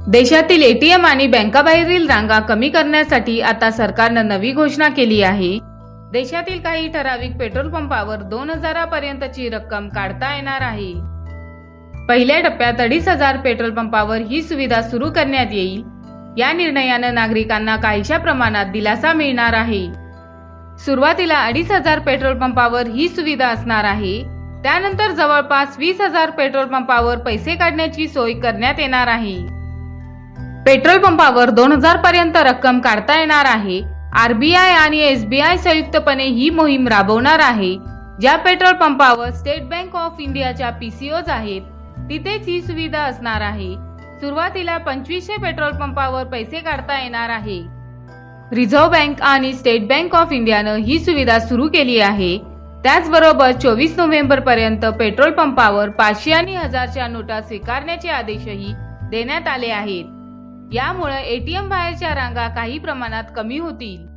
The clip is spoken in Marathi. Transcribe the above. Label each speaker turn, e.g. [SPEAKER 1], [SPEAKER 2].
[SPEAKER 1] देशातील एटीएम आणि बँकाबाहेरील रांगा कमी करण्यासाठी आता सरकारनं नवी घोषणा केली आहे। देशातील काही ठराविक पेट्रोल पंपावर 2000 पर्यंतची रक्कम काढता येणार आहे। पहिल्या टप्प्यात 2500 पेट्रोल पंपावर ही सुविधा सुरू करण्यात येईल। या निर्णयानं नागरिकांना काहीशा प्रमाणात दिलासा मिळणार आहे। सुरुवातीला 2500 पेट्रोल पंपावर ही सुविधा असणार आहे। त्यानंतर जवळपास 20000 पेट्रोल पंपावर पैसे काढण्याची सोय करण्यात येणार आहे। पेट्रोल पंपावर 2000 पर्यंत रक्कम काढता येणार आहे। आरबीआय आणि एसबीआय संयुक्तपणे ही मोहीम राबवणार आहे। ज्या पेट्रोल पंपावर स्टेट बँक ऑफ इंडियाच्या पीसीओज आहेत तिथेच ही सुविधा असणार आहे। सुरुवातीला 2500 पेट्रोल पंपावर पैसे काढता येणार आहे। रिझर्व्ह बँक आणि स्टेट बँक ऑफ इंडियानं ही सुविधा सुरू केली आहे। त्याचबरोबर 24 नोव्हेंबर पर्यंत पेट्रोल पंपावर 500 आणि 1000च्या नोटा स्वीकारण्याचे आदेशही देण्यात आले आहेत। यामुळे एटीएम बाहेरच्या रांगा काही प्रमाणात कमी होतील।